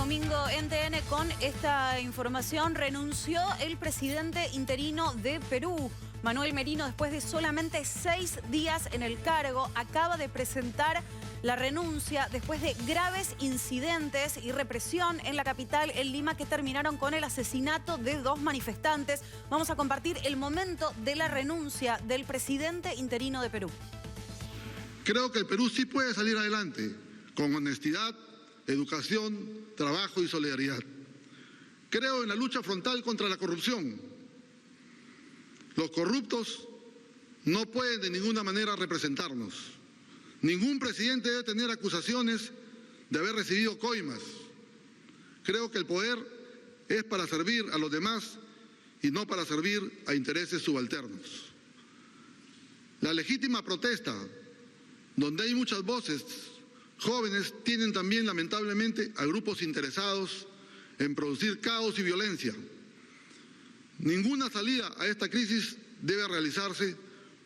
domingo en TN con esta información. Renunció el presidente interino de Perú, Manuel Merino, después de solamente 6 días en el cargo. Acaba de presentar la renuncia después de graves incidentes y represión en la capital, en Lima, que terminaron con el asesinato de 2 manifestantes. Vamos a compartir el momento de la renuncia del presidente interino de Perú. Creo que el Perú sí puede salir adelante con honestidad, educación, trabajo y solidaridad. Creo en la lucha frontal contra la corrupción. Los corruptos no pueden de ninguna manera representarnos. Ningún presidente debe tener acusaciones de haber recibido coimas. Creo que el poder es para servir a los demás y no para servir a intereses subalternos. La legítima protesta, donde hay muchas voces jóvenes, tienen también lamentablemente a grupos interesados en producir caos y violencia. Ninguna salida a esta crisis debe realizarse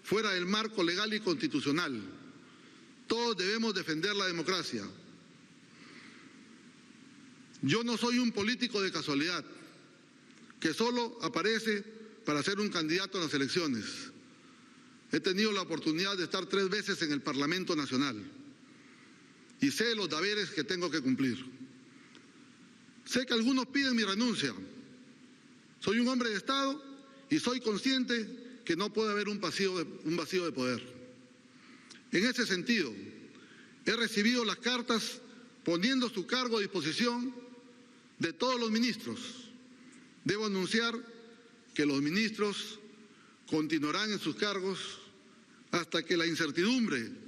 fuera del marco legal y constitucional. Todos debemos defender la democracia. Yo no soy un político de casualidad, que solo aparece para ser un candidato en las elecciones. He tenido la oportunidad de estar 3 veces en el Parlamento Nacional y sé los deberes que tengo que cumplir. Sé que algunos piden mi renuncia. Soy un hombre de Estado y soy consciente que no puede haber un vacío de poder. En ese sentido, he recibido las cartas poniendo su cargo a disposición de todos los ministros. Debo anunciar que los ministros continuarán en sus cargos hasta que la incertidumbre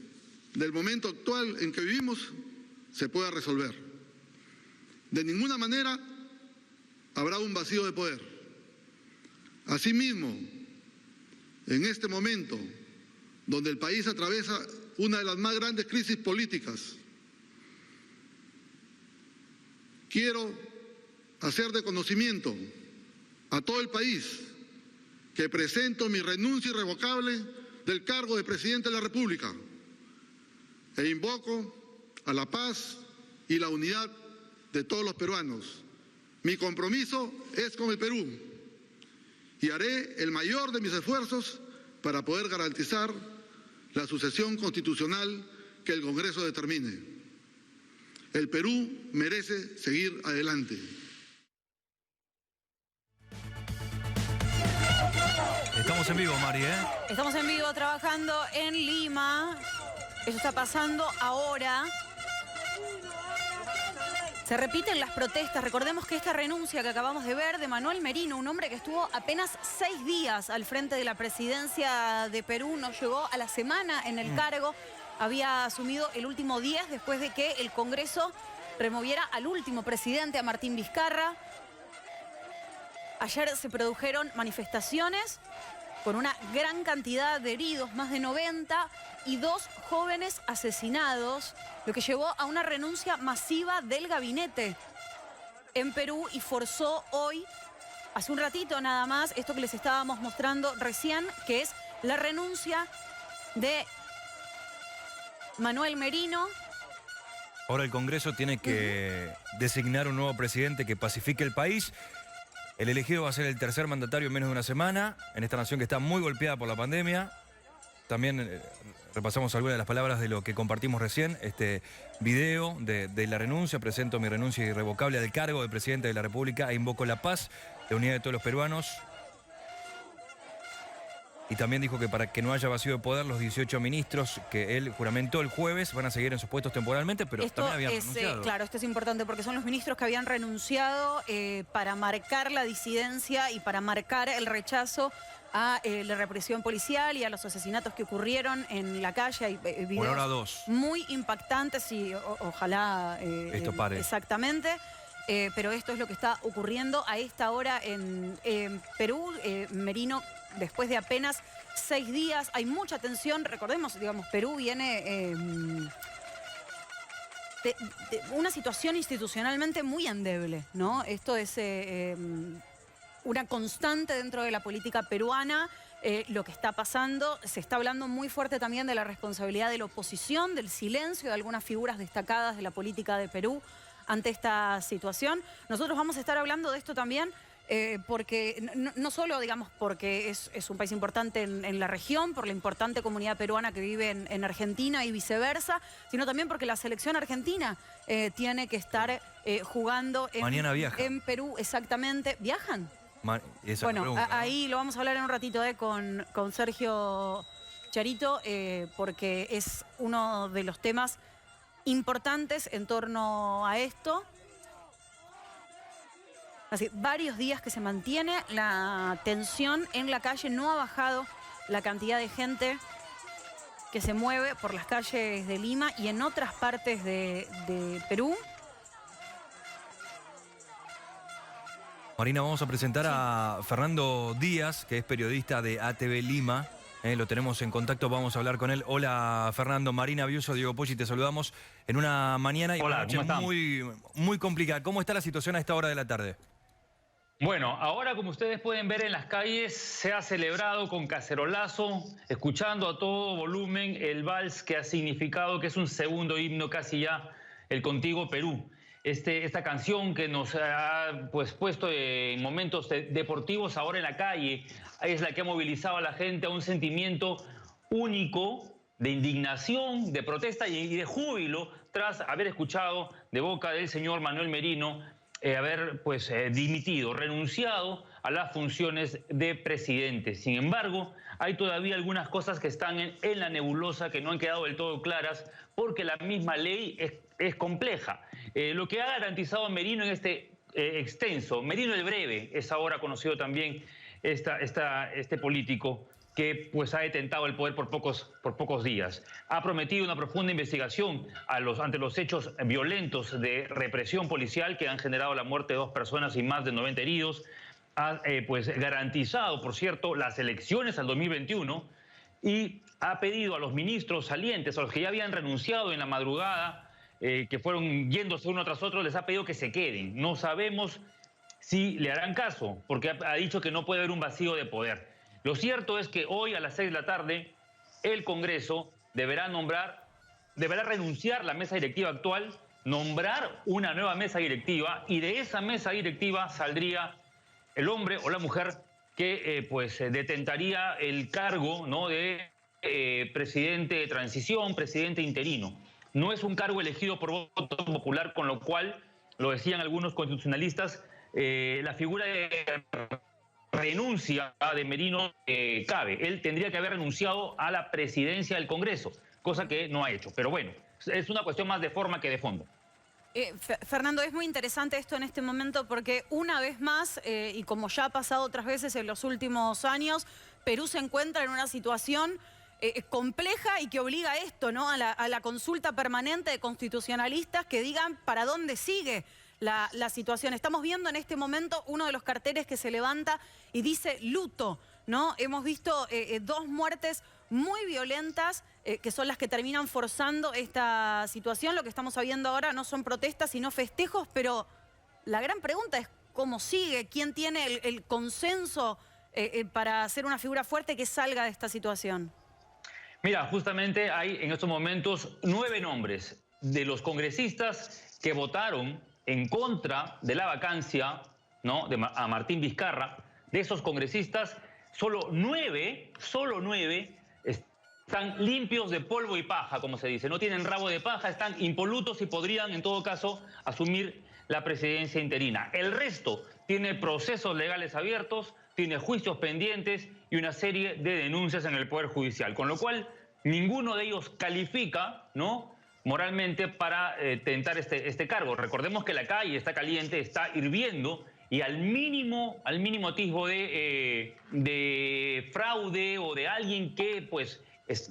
del momento actual en que vivimos se pueda resolver. De ninguna manera habrá un vacío de poder. Asimismo, en este momento, donde el país atraviesa una de las más grandes crisis políticas, quiero hacer de conocimiento a todo el país que presento mi renuncia irrevocable del cargo de presidente de la República e invoco a la paz y la unidad de todos los peruanos. Mi compromiso es con el Perú y haré el mayor de mis esfuerzos para poder garantizar la sucesión constitucional que el Congreso determine. El Perú merece seguir adelante. Estamos en vivo, Mari, ¿eh? Estamos en vivo trabajando en Lima. Eso está pasando ahora. Se repiten las protestas. Recordemos que esta renuncia que acabamos de ver de Manuel Merino, un hombre que estuvo apenas 6 días al frente de la presidencia de Perú, no llegó a la semana en el cargo, había asumido el último 10 después de que el Congreso removiera al último presidente, a Martín Vizcarra. Ayer se produjeron manifestaciones con una gran cantidad de heridos, más de 90, y 2 jóvenes asesinados, lo que llevó a una renuncia masiva del gabinete en Perú y forzó hoy, hace un ratito nada más, esto que les estábamos mostrando recién, que es la renuncia de Manuel Merino. Ahora el Congreso tiene que designar un nuevo presidente que pacifique el país. El elegido va a ser el tercer mandatario en menos de una semana, en esta nación que está muy golpeada por la pandemia. También repasamos algunas de las palabras de lo que compartimos recién, este video de la renuncia. Presento mi renuncia irrevocable al cargo de presidente de la República e invoco la paz, la unidad de todos los peruanos. Y también dijo que para que no haya vacío de poder, los 18 ministros que él juramentó el jueves van a seguir en sus puestos temporalmente, pero también habían renunciado. Claro, esto es importante porque son los ministros que habían renunciado para marcar la disidencia y para marcar el rechazo a la represión policial y a los asesinatos que ocurrieron en la calle. Hay videos por ahora 2. Muy impactantes y ojalá... esto pare. Exactamente. Pero esto es lo que está ocurriendo a esta hora en Perú. Merino, después de apenas 6 días, hay mucha tensión. Recordemos, digamos, Perú viene de una situación institucionalmente muy endeble, ¿no? Esto es una constante dentro de la política peruana. Lo que está pasando, se está hablando muy fuerte también de la responsabilidad de la oposición, del silencio de algunas figuras destacadas de la política de Perú ante esta situación. Nosotros vamos a estar hablando de esto también porque no solo, digamos, porque es un país importante en la región, por la importante comunidad peruana que vive en Argentina y viceversa, sino también porque la selección argentina tiene que estar jugando Mañana viaja. En Perú, exactamente. ¿Viajan? Bueno, pregunta, ¿no? Ahí lo vamos a hablar en un ratito con Sergio Charito, porque es uno de los temas importantes en torno a esto. Así, varios días que se mantiene la tensión en la calle, no ha bajado la cantidad de gente que se mueve por las calles de Lima y en otras partes de Perú. Marina, vamos a presentar a Fernando Díaz, que es periodista de ATV Lima. Lo tenemos en contacto, vamos a hablar con él. Hola, Fernando. Marina Biuso, Diego Poggi, te saludamos en una mañana y una noche muy complicada. ¿Cómo está la situación a esta hora de la tarde? Bueno, ahora como ustedes pueden ver en las calles, se ha celebrado con cacerolazo, escuchando a todo volumen el vals que ha significado que es un segundo himno casi ya, el Contigo Perú. Esta canción que nos ha puesto en momentos deportivos ahora en la calle, es la que ha movilizado a la gente a un sentimiento único de indignación, de protesta y de júbilo tras haber escuchado de boca del señor Manuel Merino haber dimitido, renunciado a las funciones de presidente. Sin embargo, hay todavía algunas cosas que están en la nebulosa, que no han quedado del todo claras, porque la misma ley es compleja. Lo que ha garantizado Merino en este extenso, Merino el Breve, es ahora conocido también este político que ha detentado el poder por pocos días. Ha prometido una profunda investigación ante los hechos violentos de represión policial que han generado la muerte de 2 personas y más de 90 heridos. Ha garantizado, por cierto, las elecciones al 2021 y ha pedido a los ministros salientes, a los que ya habían renunciado en la madrugada, que fueron yéndose uno tras otro, les ha pedido que se queden. No sabemos si le harán caso, porque ha dicho que no puede haber un vacío de poder. Lo cierto es que hoy a las 6 de la tarde el Congreso deberá renunciar la mesa directiva actual, nombrar una nueva mesa directiva y de esa mesa directiva saldría el hombre o la mujer que detentaría el cargo, ¿no?, de presidente de transición, presidente interino. No es un cargo elegido por voto popular, con lo cual, lo decían algunos constitucionalistas, la figura de renuncia de Merino cabe. Él tendría que haber renunciado a la presidencia del Congreso, cosa que no ha hecho. Pero bueno, es una cuestión más de forma que de fondo. Fernando, es muy interesante esto en este momento porque una vez más, y como ya ha pasado otras veces en los últimos años, Perú se encuentra en una situación compleja y que obliga a esto, ¿no?, a la consulta permanente de constitucionalistas que digan para dónde sigue la situación. Estamos viendo en este momento uno de los carteles que se levanta y dice luto, ¿no? Hemos visto 2 muertes muy violentas que son las que terminan forzando esta situación. Lo que estamos viendo ahora no son protestas, sino festejos, pero la gran pregunta es cómo sigue, quién tiene el consenso para ser una figura fuerte que salga de esta situación. Mira, justamente hay en estos momentos 9 nombres de los congresistas que votaron en contra de la vacancia, ¿no?, a Martín Vizcarra. De esos congresistas, solo 9 están limpios de polvo y paja, como se dice. No tienen rabo de paja, están impolutos y podrían, en todo caso, asumir la presidencia interina. El resto tiene procesos legales abiertos, tiene juicios pendientes y una serie de denuncias en el Poder Judicial. Con lo cual, ninguno de ellos califica, ¿no?, moralmente para tentar este cargo. Recordemos que la calle está caliente, está hirviendo y al mínimo atisbo de fraude o de alguien que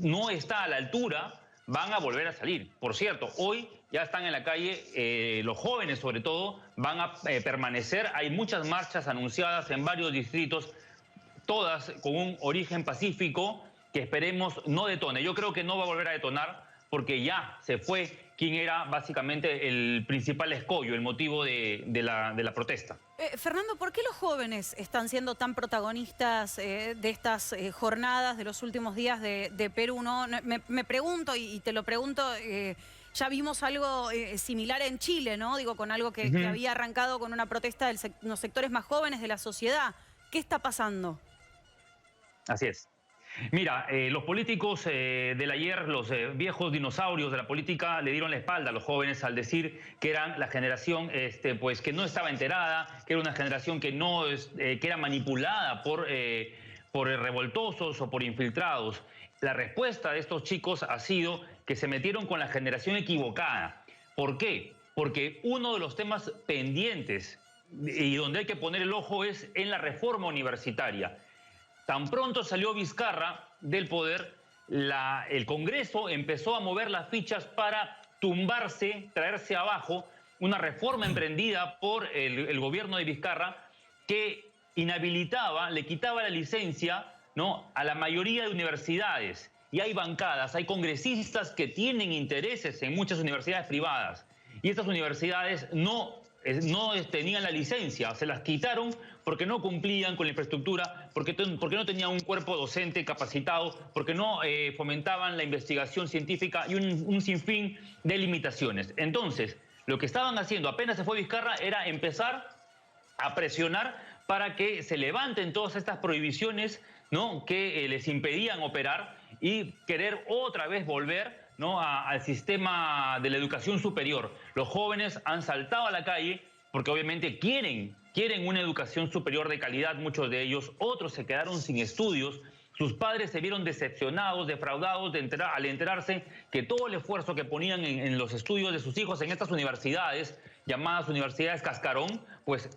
no está a la altura, van a volver a salir. Por cierto, hoy ya están en la calle, los jóvenes sobre todo, van a permanecer. Hay muchas marchas anunciadas en varios distritos, todas con un origen pacífico que esperemos no detone. Yo creo que no va a volver a detonar, porque ya se fue quien era básicamente el principal escollo, el motivo de la protesta. Fernando, ¿por qué los jóvenes están siendo tan protagonistas de estas jornadas de los últimos días de Perú, ¿no? Me pregunto, y te lo pregunto Ya vimos algo similar en Chile, ¿no? Digo, con algo que había arrancado con una protesta de los sectores más jóvenes de la sociedad. ¿Qué está pasando? Así es. Mira, los políticos del ayer, los viejos dinosaurios de la política, le dieron la espalda a los jóvenes al decir que eran la generación pues, que no estaba enterada, que era una generación que, que era manipulada por revoltosos o por infiltrados. La respuesta de estos chicos ha sido que se metieron con la generación equivocada. ¿Por qué? Porque uno de los temas pendientes y donde hay que poner el ojo es en la reforma universitaria. Tan pronto salió Vizcarra del poder, el Congreso empezó a mover las fichas para tumbarse, traerse abajo una reforma emprendida por el gobierno de Vizcarra que inhabilitaba, le quitaba la licencia, ¿no?, a la mayoría de universidades. Y hay bancadas, hay congresistas que tienen intereses en muchas universidades privadas. Y estas universidades no tenían la licencia, se las quitaron porque no cumplían con la infraestructura, porque no tenían un cuerpo docente capacitado, porque no fomentaban la investigación científica y un sinfín de limitaciones. Entonces, lo que estaban haciendo apenas se fue Vizcarra era empezar a presionar para que se levanten todas estas prohibiciones, ¿no?, que les impedían operar y querer otra vez volver, ¿no?, al sistema de la educación superior. Los jóvenes han saltado a la calle porque obviamente quieren una educación superior de calidad, muchos de ellos. Otros se quedaron sin estudios. Sus padres se vieron decepcionados, defraudados al enterarse que todo el esfuerzo que ponían en los estudios de sus hijos en estas universidades, llamadas universidades cascarón, pues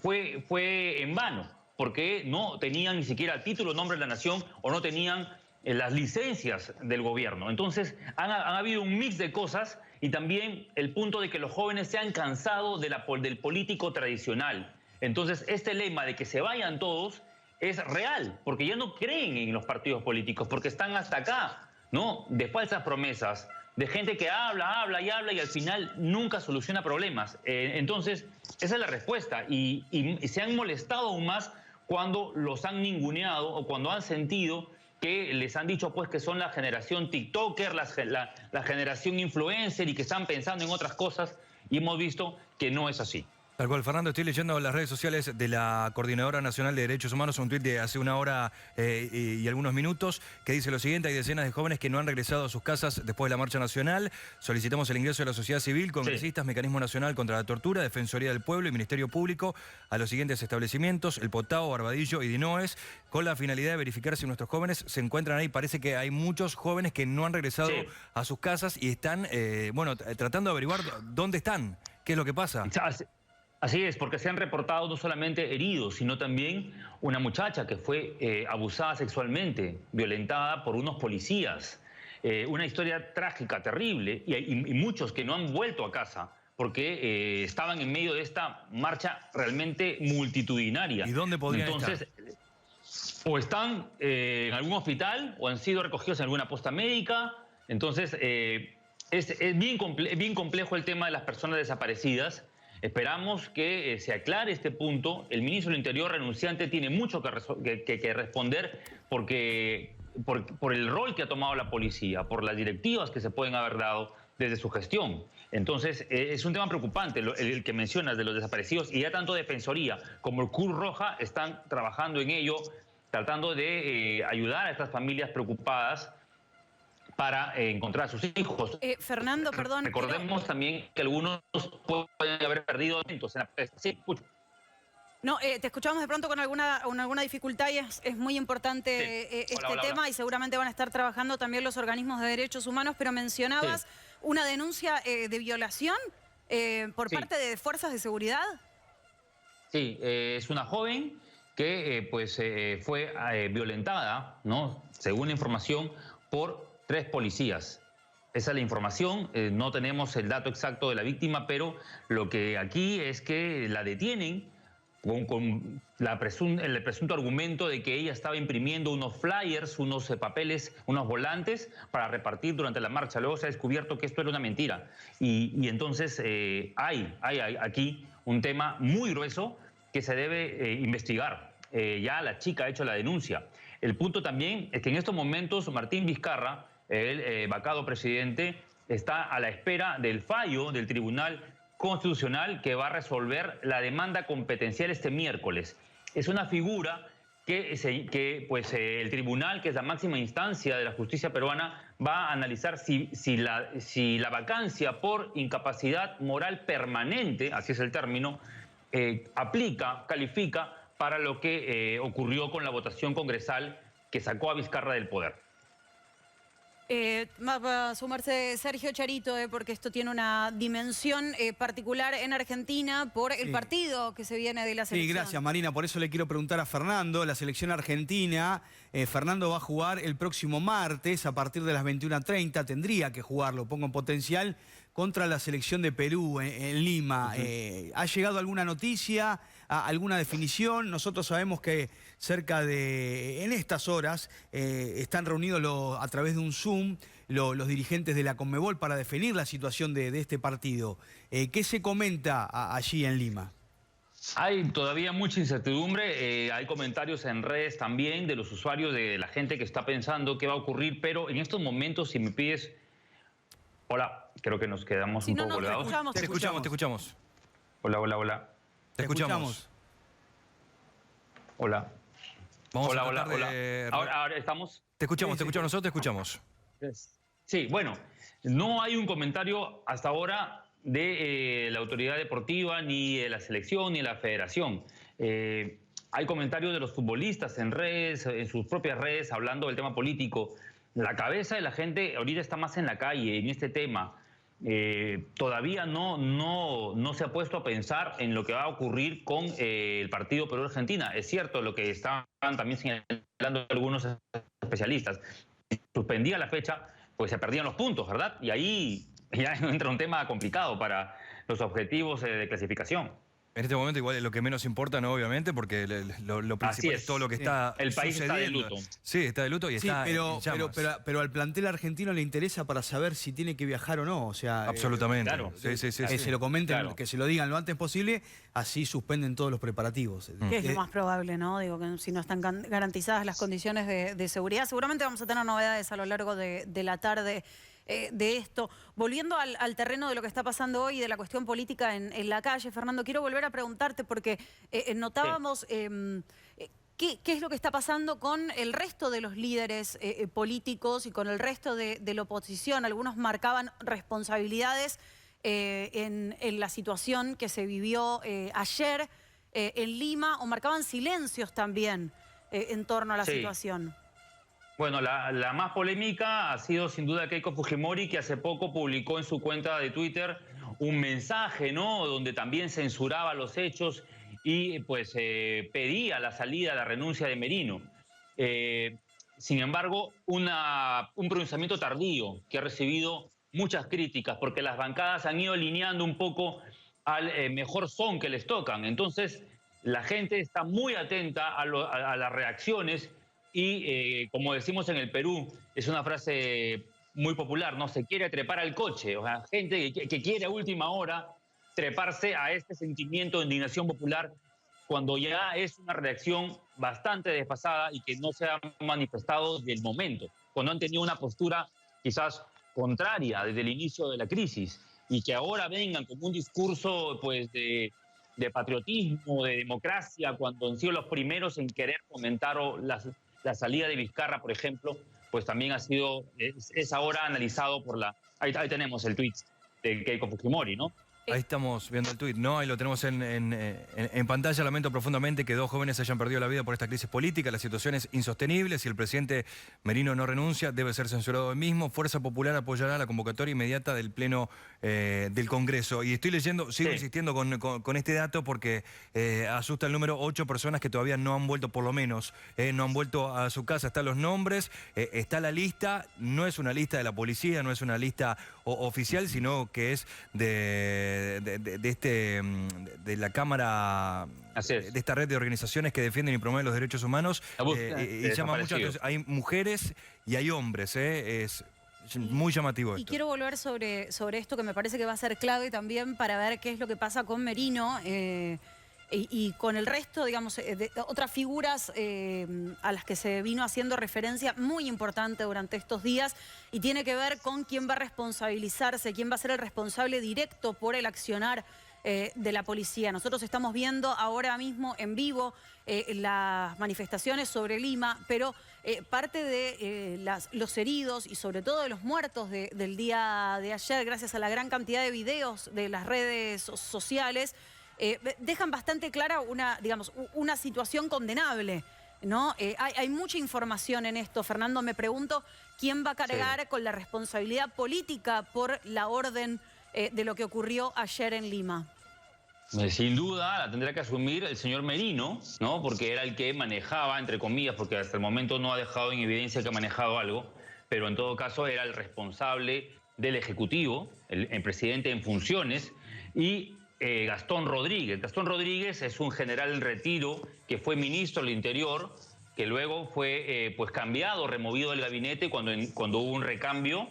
fue en vano, porque no tenían ni siquiera el título nombre de la nación o no tenían las licencias del gobierno. Entonces, han habido un mix de cosas y también el punto de que los jóvenes se han cansado del político tradicional. Entonces, este lema de que se vayan todos es real, porque ya no creen en los partidos políticos, porque están hasta acá, ¿no?, de falsas promesas, de gente que habla y al final nunca soluciona problemas. Entonces, esa es la respuesta. Y se han molestado aún más cuando los han ninguneado o cuando han sentido que les han dicho pues que son la generación TikToker, la generación influencer y que están pensando en otras cosas, y hemos visto que no es así. Tal cual, Fernando, estoy leyendo las redes sociales de la Coordinadora Nacional de Derechos Humanos, un tuit de hace una hora y algunos minutos, que dice lo siguiente: hay decenas de jóvenes que no han regresado a sus casas después de la marcha nacional. Solicitamos el ingreso de la sociedad civil, congresistas, Mecanismo Nacional contra la Tortura, Defensoría del Pueblo y Ministerio Público a los siguientes establecimientos: El Potao, Barbadillo y Dinoes, con la finalidad de verificar si nuestros jóvenes se encuentran ahí. Parece que hay muchos jóvenes que no han regresado a sus casas y están, tratando de averiguar dónde están, qué es lo que pasa. Así es, porque se han reportado no solamente heridos, sino también una muchacha que fue abusada sexualmente, violentada por unos policías. Una historia trágica, terrible, y muchos que no han vuelto a casa porque estaban en medio de esta marcha realmente multitudinaria. ¿Y dónde podrían estar? O están en algún hospital o han sido recogidos en alguna posta médica. Entonces, es bien complejo el tema de las personas desaparecidas. Esperamos que se aclare este punto. El ministro del Interior renunciante tiene mucho que responder por el rol que ha tomado la policía, por las directivas que se pueden haber dado desde su gestión. Entonces, es un tema preocupante el que mencionas de los desaparecidos, y ya tanto Defensoría como el Cruz Roja están trabajando en ello, tratando de ayudar a estas familias preocupadas para encontrar a sus hijos. Fernando, perdón. Recordemos también que algunos pueden haber perdido eventos en la presa. Sí, escucho. No, te escuchamos de pronto con alguna dificultad, y es muy importante este tema. Y seguramente van a estar trabajando también los organismos de derechos humanos, pero mencionabas una denuncia de violación por parte de fuerzas de seguridad. Sí, es una joven que fue violentada, ¿no?, según la información, por 3 policías. Esa es la información, no tenemos el dato exacto de la víctima, pero lo que aquí es que la detienen con el presunto argumento de que ella estaba imprimiendo unos flyers, unos papeles, unos volantes para repartir durante la marcha. Luego se ha descubierto que esto era una mentira. Y entonces hay aquí un tema muy grueso que se debe investigar. Ya la chica ha hecho la denuncia. El punto también es que en estos momentos Martín Vizcarra, el vacado presidente, está a la espera del fallo del Tribunal Constitucional que va a resolver la demanda competencial este miércoles. Es una figura que el tribunal, que es la máxima instancia de la justicia peruana, va a analizar si la vacancia por incapacidad moral permanente, así es el término, califica para lo que ocurrió con la votación congresal que sacó a Vizcarra del poder. Va a sumarse Sergio Charito, porque esto tiene una dimensión particular en Argentina por el partido que se viene de la selección. Sí, gracias Marina, por eso le quiero preguntar a Fernando, la selección argentina. Fernando va a jugar el próximo martes a partir de las 21:30, tendría que jugarlo, pongo en potencial, contra la selección de Perú en Lima. ¿Ha llegado alguna noticia, alguna definición? Nosotros sabemos que en estas horas, están reunidos a través de un Zoom los dirigentes de la Conmebol para definir la situación de este partido. ¿Qué se comenta allí en Lima? Hay todavía mucha incertidumbre, hay comentarios en redes también de los usuarios, de la gente que está pensando qué va a ocurrir, pero en estos momentos, si me pides... Hola, creo que nos quedamos un poco colgados. Te escuchamos. Hola. Te escuchamos. Hola. Vamos hola. a tratar de... Ahora estamos... Te escuchamos, nosotros te escuchamos. Sí, bueno, no hay un comentario hasta ahora de la autoridad deportiva, ni de la selección, ni de la federación. Hay comentarios de los futbolistas en redes, en sus propias redes, hablando del tema político. La cabeza de la gente ahorita está más en la calle, en este tema. Todavía no se ha puesto a pensar en lo que va a ocurrir con el partido Perú-Argentina. Es cierto lo que estaban también señalando algunos especialistas. Si suspendía la fecha, pues se perdían los puntos, ¿verdad? Y ahí ya entra un tema complicado para los objetivos de clasificación. En este momento igual es lo que menos importa, ¿no? Obviamente, porque lo principal es todo lo que está el país sucediendo. está de luto. Sí, está de luto y está en llamas. pero al plantel argentino le interesa para saber si tiene que viajar o no. O sea, absolutamente. Claro. Sí. Se lo comenten, Claro. que se lo digan lo antes posible, así suspenden todos los preparativos. Que es lo más probable, ¿no? Digo, que si no están garantizadas las condiciones de seguridad, seguramente vamos a tener novedades a lo largo de la tarde de esto. Volviendo al terreno de lo que está pasando hoy, de la cuestión política en la calle, Fernando, quiero volver a preguntarte porque notábamos qué es lo que está pasando con el resto de los líderes políticos y con el resto de la oposición. Algunos marcaban responsabilidades en la situación que se vivió ayer en Lima, o marcaban silencios también en torno a la situación. Bueno, la más polémica ha sido sin duda Keiko Fujimori, que hace poco publicó en su cuenta de Twitter un mensaje, ¿no?, donde también censuraba los hechos y pues pedía la salida, la renuncia de Merino. Sin embargo, un pronunciamiento tardío que ha recibido muchas críticas, porque las bancadas han ido alineando un poco al mejor son que les tocan. Entonces, la gente está muy atenta a las reacciones. Y como decimos en el Perú, es una frase muy popular, ¿no? Se quiere trepar al coche. O sea, gente que quiere a última hora treparse a este sentimiento de indignación popular cuando ya es una reacción bastante desfasada y que no se ha manifestado desde el momento, cuando han tenido una postura quizás contraria desde el inicio de la crisis, y que ahora vengan con un discurso pues de patriotismo, de democracia, cuando han sido los primeros en querer fomentar la salida de Vizcarra, por ejemplo, pues también es ahora analizado por ahí tenemos el tuit de Keiko Fujimori, ¿no? Ahí estamos viendo el tuit, ¿no? Ahí lo tenemos en pantalla. Lamento profundamente que 2 jóvenes hayan perdido la vida por esta crisis política. La situación es insostenible. Si el presidente Merino no renuncia, debe ser censurado él mismo. Fuerza Popular apoyará la convocatoria inmediata del Pleno del Congreso. Y estoy leyendo, sigo insistiendo con este dato porque asusta el número: 8 personas que todavía no han vuelto, por lo menos, no han vuelto a su casa. Están los nombres, está la lista. No es una lista de la policía, no es una lista oficial, sino que es de la Cámara, de esta red de organizaciones que defienden y promueven los derechos humanos, y llama mucho la atención. Hay mujeres y hay hombres, es muy llamativo esto. Y quiero volver sobre esto, que me parece que va a ser clave también para ver qué es lo que pasa con Merino. y con el resto, digamos, de otras figuras a las que se vino haciendo referencia muy importante durante estos días, y tiene que ver con quién va a responsabilizarse, quién va a ser el responsable directo por el accionar de la policía. Nosotros estamos viendo ahora mismo en vivo las manifestaciones sobre Lima, pero parte de los heridos y sobre todo de los muertos del día de ayer, gracias a la gran cantidad de videos de las redes sociales, dejan bastante clara una situación condenable, ¿no? Hay mucha información en esto. Fernando, me pregunto quién va a cargar con la responsabilidad política por la orden de lo que ocurrió ayer en Lima. Sin duda la tendrá que asumir el señor Merino, ¿no? Porque era el que manejaba, entre comillas, porque hasta el momento no ha dejado en evidencia que ha manejado algo, pero en todo caso era el responsable del Ejecutivo, el presidente en funciones, y Gastón Rodríguez. Gastón Rodríguez es un general en retiro que fue ministro del Interior, que luego fue pues cambiado, removido del gabinete cuando hubo un recambio,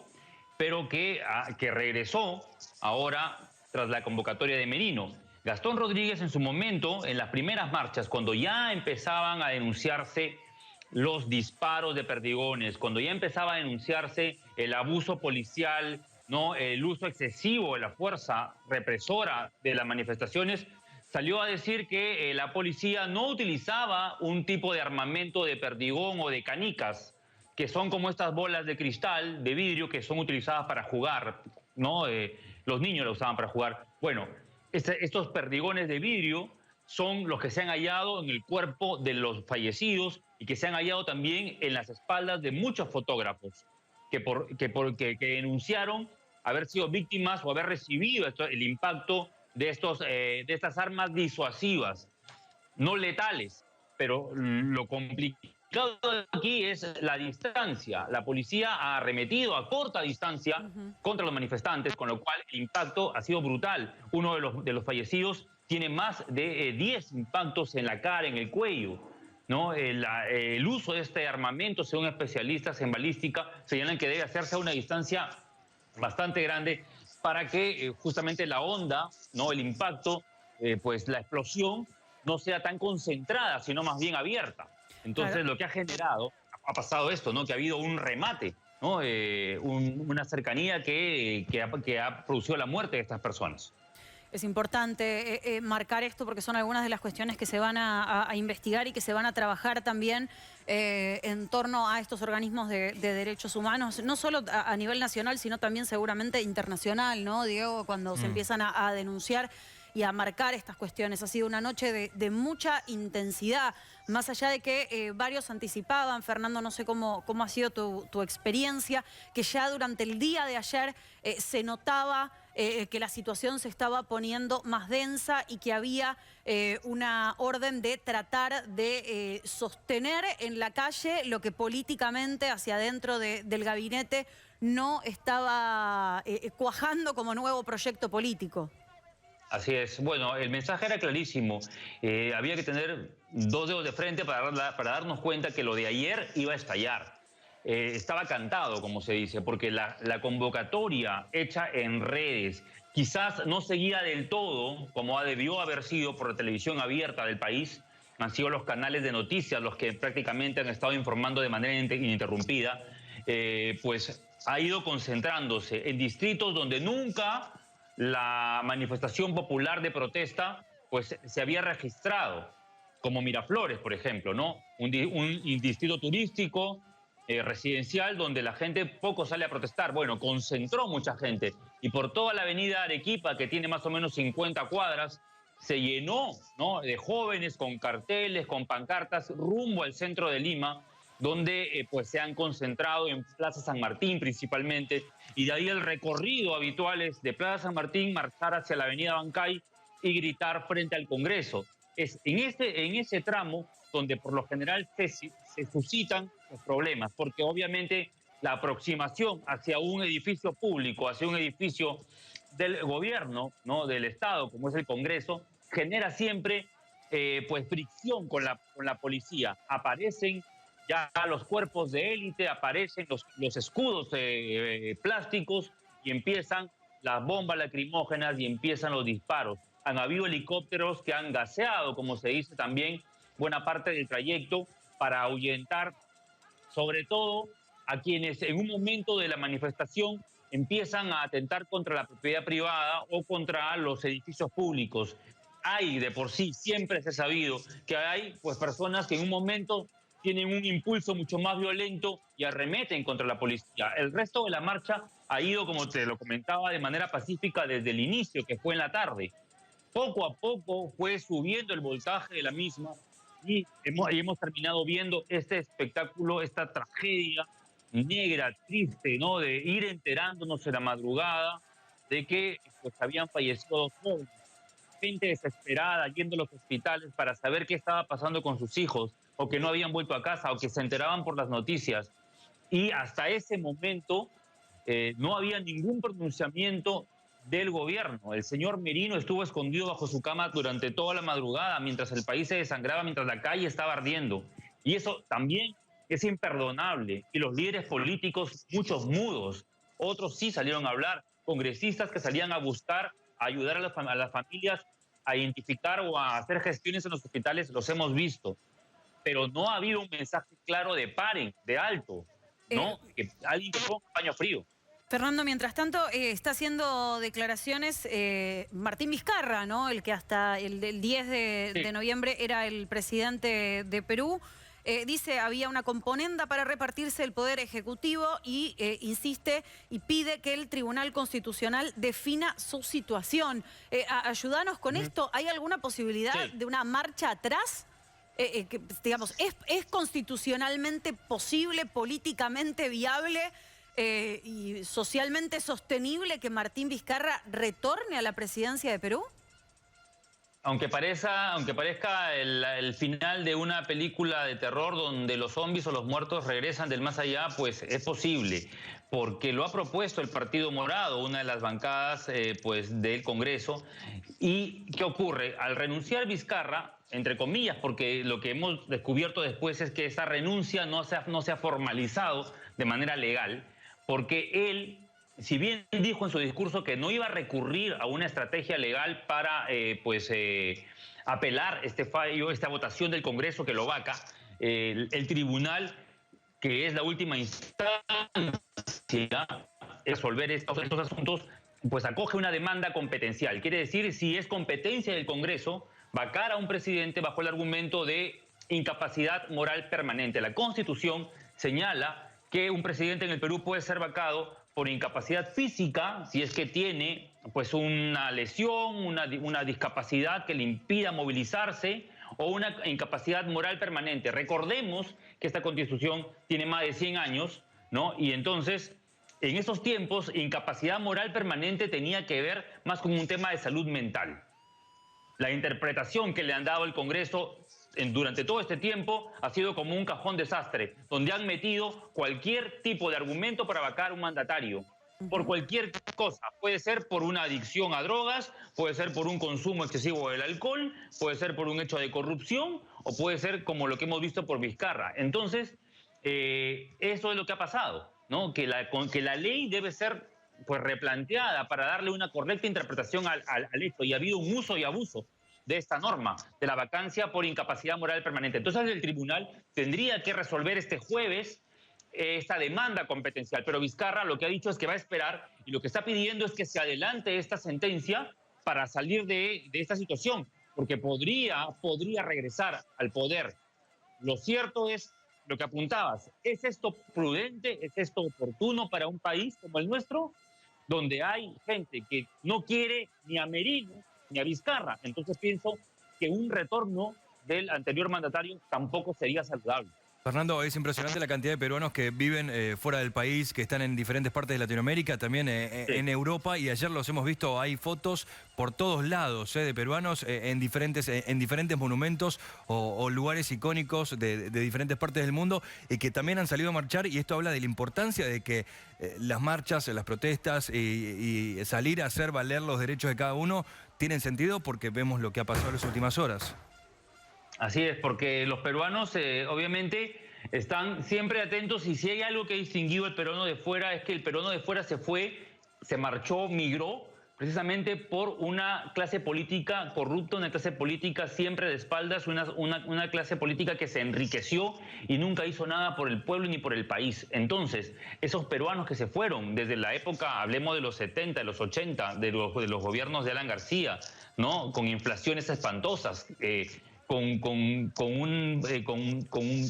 pero que regresó ahora tras la convocatoria de Merino. Gastón Rodríguez en su momento, en las primeras marchas, cuando ya empezaban a denunciarse los disparos de perdigones, cuando ya empezaba a denunciarse el abuso policial, ¿no? El uso excesivo de la fuerza represora de las manifestaciones, salió a decir que la policía no utilizaba un tipo de armamento de perdigón o de canicas, que son como estas bolas de cristal, de vidrio, que son utilizadas para jugar, ¿no? Los niños la usaban para jugar. Bueno, estos perdigones de vidrio son los que se han hallado en el cuerpo de los fallecidos y que se han hallado también en las espaldas de muchos fotógrafos que denunciaron haber sido víctimas o haber recibido el impacto de estas armas disuasivas, no letales. Pero lo complicado aquí es la distancia. La policía ha arremetido a corta distancia contra los manifestantes, con lo cual el impacto ha sido brutal. Uno de los fallecidos tiene más de 10 impactos en la cara, en el cuello, ¿no? El uso de este armamento, según especialistas en balística, señalan que debe hacerse a una distancia bastante grande para que justamente la onda, ¿no? El impacto, pues la explosión no sea tan concentrada, sino más bien abierta. Entonces, claro, lo que ha pasado esto, ¿no? Que ha habido un remate, ¿no? Una cercanía que ha producido la muerte de estas personas. Es importante marcar esto porque son algunas de las cuestiones que se van a investigar y que se van a trabajar también en torno a estos organismos de derechos humanos, no solo a nivel nacional, sino también seguramente internacional, ¿no, Diego? Cuando se empiezan a denunciar y a marcar estas cuestiones. Ha sido una noche de mucha intensidad, más allá de que varios anticipaban. Fernando, no sé cómo ha sido tu experiencia, que ya durante el día de ayer se notaba que la situación se estaba poniendo más densa y que había una orden de tratar de sostener en la calle lo que políticamente hacia adentro del gabinete no estaba cuajando como nuevo proyecto político. Así es. Bueno, el mensaje era clarísimo. Había que tener dos dedos de frente para darnos cuenta que lo de ayer iba a estallar. Estaba cantado, como se dice, porque la convocatoria hecha en redes, quizás no seguida del todo, como debió haber sido por la televisión abierta del país. Han sido los canales de noticias los que prácticamente han estado informando de manera ininterrumpida. Pues ha ido concentrándose en distritos donde nunca la manifestación popular de protesta pues se había registrado, como Miraflores, por ejemplo, ¿no? Un distrito turístico, residencial, donde la gente poco sale a protestar. Bueno, concentró mucha gente y por toda la avenida Arequipa, que tiene más o menos 50 cuadras, se llenó, ¿no?, de jóvenes con carteles, con pancartas, rumbo al centro de Lima, donde pues se han concentrado en Plaza San Martín principalmente, y de ahí el recorrido habitual es de Plaza San Martín marchar hacia la avenida Bancay y gritar frente al Congreso. Es en ese tramo donde por lo general se suscitan los problemas, porque obviamente la aproximación hacia un edificio público, hacia un edificio del gobierno, ¿no?, del Estado, como es el Congreso, genera siempre pues fricción con la policía. Aparecen ya los cuerpos de élite, aparecen los escudos plásticos y empiezan las bombas lacrimógenas y empiezan los disparos. Han habido helicópteros que han gaseado, como se dice también, buena parte del trayecto para ahuyentar, sobre todo a quienes en un momento de la manifestación empiezan a atentar contra la propiedad privada o contra los edificios públicos. Hay de por sí, siempre se ha sabido que hay pues personas que en un momento tienen un impulso mucho más violento y arremeten contra la policía. El resto de la marcha ha ido, como te lo comentaba, de manera pacífica desde el inicio, que fue en la tarde. Poco a poco fue subiendo el voltaje de la misma y hemos terminado viendo este espectáculo, esta tragedia negra, triste, ¿no? De ir enterándonos en la madrugada de que pues, habían fallecido 2 jóvenes. Gente desesperada yendo a los hospitales para saber qué estaba pasando con sus hijos, o que no habían vuelto a casa, o que se enteraban por las noticias. Y hasta ese momento no había ningún pronunciamiento del gobierno. El señor Merino estuvo escondido bajo su cama durante toda la madrugada, mientras el país se desangraba, mientras la calle estaba ardiendo. Y eso también es imperdonable. Y los líderes políticos, muchos mudos, otros sí salieron a hablar, congresistas que salían a buscar, a ayudar a las familias a identificar o a hacer gestiones en los hospitales, los hemos visto. Pero no ha habido un mensaje claro de paren, de alto, ¿no? Que alguien que ponga paño frío. Fernando, mientras tanto, está haciendo declaraciones Martín Vizcarra, ¿no? El que hasta el 10 de noviembre era el presidente de Perú. Dice había una componenda para repartirse el poder ejecutivo y insiste y pide que el Tribunal Constitucional defina su situación. Ayúdanos con esto. ¿Hay alguna posibilidad de una marcha atrás? Digamos, ¿es constitucionalmente posible, políticamente viable y socialmente sostenible que Martín Vizcarra retorne a la presidencia de Perú? Aunque parezca el final de una película de terror donde los zombies o los muertos regresan del más allá, pues es posible, porque lo ha propuesto el Partido Morado, una de las bancadas pues del Congreso. ¿Y qué ocurre? Al renunciar Vizcarra, entre comillas, porque lo que hemos descubierto después es que esa renuncia no se ha formalizado de manera legal, porque él, si bien dijo en su discurso que no iba a recurrir a una estrategia legal para apelar este fallo, esta votación del Congreso que lo vaca, el tribunal, que es la última instancia a resolver estos asuntos, pues acoge una demanda competencial. Quiere decir, si es competencia del Congreso vacar a un presidente bajo el argumento de incapacidad moral permanente. La Constitución señala que un presidente en el Perú puede ser vacado por incapacidad física, si es que tiene pues una lesión, una discapacidad que le impida movilizarse, o una incapacidad moral permanente. Recordemos que esta Constitución tiene más de 100 años, ¿no? Y entonces, en esos tiempos, incapacidad moral permanente tenía que ver más con un tema de salud mental. La interpretación que le han dado el Congreso durante todo este tiempo ha sido como un cajón desastre, donde han metido cualquier tipo de argumento para vacar a un mandatario, por cualquier cosa. Puede ser por una adicción a drogas, puede ser por un consumo excesivo del alcohol, puede ser por un hecho de corrupción, o puede ser como lo que hemos visto por Vizcarra. Entonces, eso es lo que ha pasado, ¿no? Que la ley debe ser pues replanteada para darle una correcta interpretación al hecho, y ha habido un uso y abuso de esta norma, de la vacancia por incapacidad moral permanente. Entonces el tribunal tendría que resolver este jueves esta demanda competencial, pero Vizcarra lo que ha dicho es que va a esperar, y lo que está pidiendo es que se adelante esta sentencia para salir de esta situación, porque podría regresar al poder. Lo cierto es lo que apuntabas. ¿Es esto prudente? ¿Es esto oportuno para un país como el nuestro, donde hay gente que no quiere ni a Merino ni a Vizcarra? Entonces pienso que un retorno del anterior mandatario tampoco sería saludable. Fernando, es impresionante la cantidad de peruanos que viven fuera del país, que están en diferentes partes de Latinoamérica, también en Europa, y ayer los hemos visto, hay fotos por todos lados de peruanos en diferentes monumentos o lugares icónicos de diferentes partes del mundo, y que también han salido a marchar, y esto habla de la importancia de que las marchas, las protestas y salir a hacer valer los derechos de cada uno tienen sentido, porque vemos lo que ha pasado en las últimas horas. Así es, porque los peruanos obviamente están siempre atentos, y si hay algo que ha distinguido el peruano de fuera es que el peruano de fuera se fue, se marchó, migró precisamente por una clase política corrupta, una clase política siempre de espaldas, una clase política que se enriqueció y nunca hizo nada por el pueblo ni por el país. Entonces, esos peruanos que se fueron desde la época, hablemos de los 70, de los 80, de los gobiernos de Alan García, ¿no? Con inflaciones espantosas, con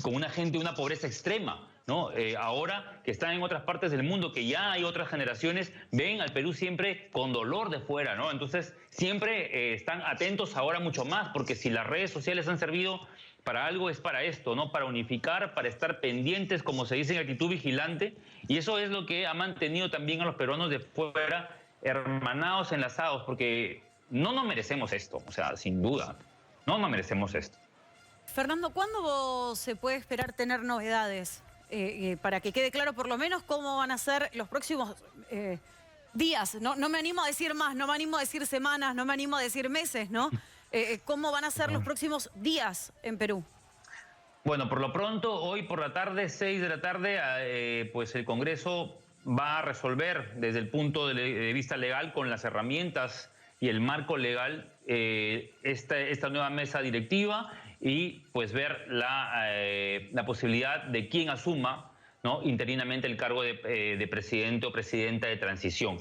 una gente, una pobreza extrema, ¿no? Ahora que están en otras partes del mundo, que ya hay otras generaciones, ven al Perú siempre con dolor de fuera, ¿no? Entonces siempre están atentos ahora mucho más, porque si las redes sociales han servido para algo es para esto, ¿no? Para unificar, para estar pendientes, como se dice en actitud vigilante, y eso es lo que ha mantenido también a los peruanos de fuera hermanados, enlazados, porque no nos merecemos esto, o sea, sin duda, no nos merecemos esto. Fernando, ¿cuándo se puede esperar tener novedades? Para que quede claro por lo menos cómo van a ser los próximos días. No me animo a decir más, no me animo a decir semanas, no me animo a decir meses, ¿no? ¿Cómo van a ser los próximos días en Perú? Bueno, por lo pronto, hoy por la tarde, 6 de la tarde, pues el Congreso va a resolver desde el punto de vista legal, con las herramientas y el marco legal, esta nueva mesa directiva, y pues ver la posibilidad de quién asuma, ¿no?, interinamente el cargo de presidente o presidenta de transición.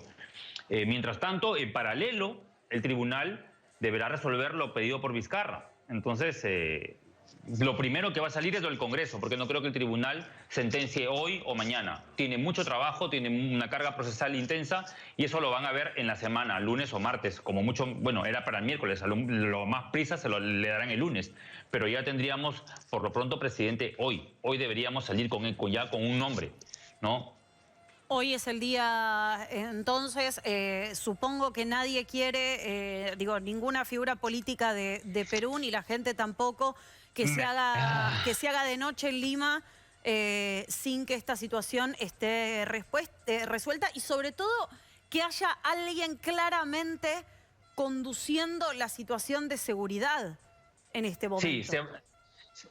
Mientras tanto, en paralelo, el tribunal deberá resolver lo pedido por Vizcarra. Entonces, lo primero que va a salir es lo del Congreso, porque no creo que el tribunal sentencie hoy o mañana. Tiene mucho trabajo, tiene una carga procesal intensa, y eso lo van a ver en la semana, lunes o martes, como mucho. Bueno, era para el miércoles, lo más prisa le darán el lunes, pero ya tendríamos por lo pronto presidente hoy. Hoy deberíamos salir ya con un nombre, ¿no? Hoy es el día, entonces, supongo que nadie quiere, ninguna figura política de Perú, ni la gente tampoco, que se haga de noche en Lima sin que esta situación esté resuelta, y sobre todo que haya alguien claramente conduciendo la situación de seguridad en este momento.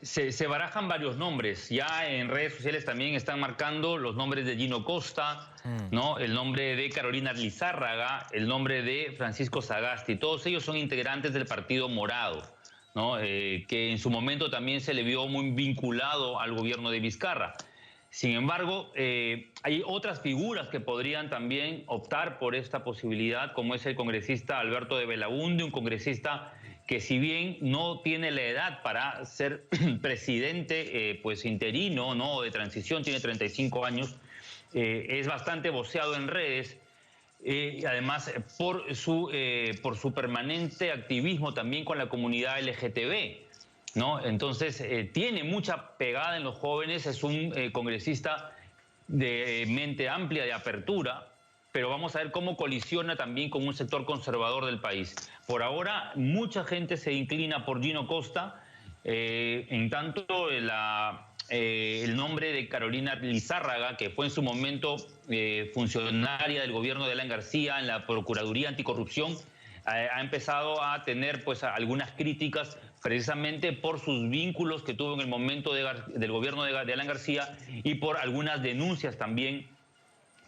Sí, se barajan varios nombres. Ya en redes sociales también están marcando los nombres de Gino Costa, ¿no? El nombre de Carolina Lizárraga, el nombre de Francisco Sagasti. Todos ellos son integrantes del Partido Morado, ¿no? Que en su momento también se le vio muy vinculado al gobierno de Vizcarra. Sin embargo, hay otras figuras que podrían también optar por esta posibilidad, como es el congresista Alberto de Belaúnde, un congresista que, si bien no tiene la edad para ser presidente pues interino, ¿no?, de transición, tiene 35 años, es bastante voceado en redes, además por su permanente activismo también con la comunidad LGTB, ¿no? Entonces tiene mucha pegada en los jóvenes, es un congresista de mente amplia, de apertura, pero vamos a ver cómo colisiona también con un sector conservador del país. Por ahora, mucha gente se inclina por Gino Costa, en tanto el nombre de Carolina Lizárraga, que fue en su momento funcionaria del gobierno de Alan García en la Procuraduría Anticorrupción, ha empezado a tener pues algunas críticas precisamente por sus vínculos que tuvo en el momento del gobierno de Alan García, y por algunas denuncias también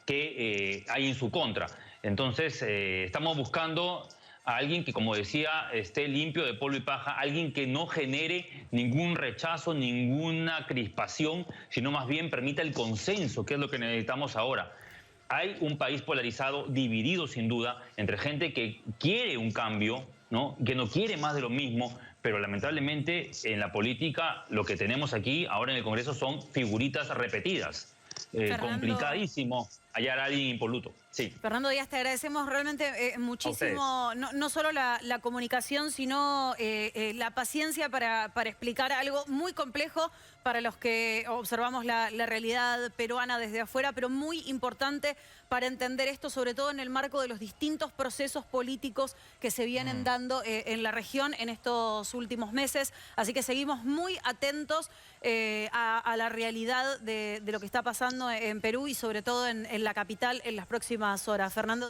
que hay en su contra. Entonces, estamos buscando a alguien que, como decía, esté limpio de polvo y paja, alguien que no genere ningún rechazo, ninguna crispación, sino más bien permita el consenso, que es lo que necesitamos ahora. Hay un país polarizado, dividido sin duda, entre gente que quiere un cambio, ¿no?, que no quiere más de lo mismo, pero lamentablemente en la política lo que tenemos aquí ahora en el Congreso son figuritas repetidas. Complicadísimo hallar a alguien impoluto. Sí. Fernando Díaz, te agradecemos realmente muchísimo, no solo la comunicación, sino la paciencia para explicar algo muy complejo para los que observamos la realidad peruana desde afuera, pero muy importante para entender esto, sobre todo en el marco de los distintos procesos políticos que se vienen dando en la región en estos últimos meses. Así que seguimos muy atentos a la realidad de lo que está pasando en Perú, y sobre todo en la capital en las próximas horas. Fernando.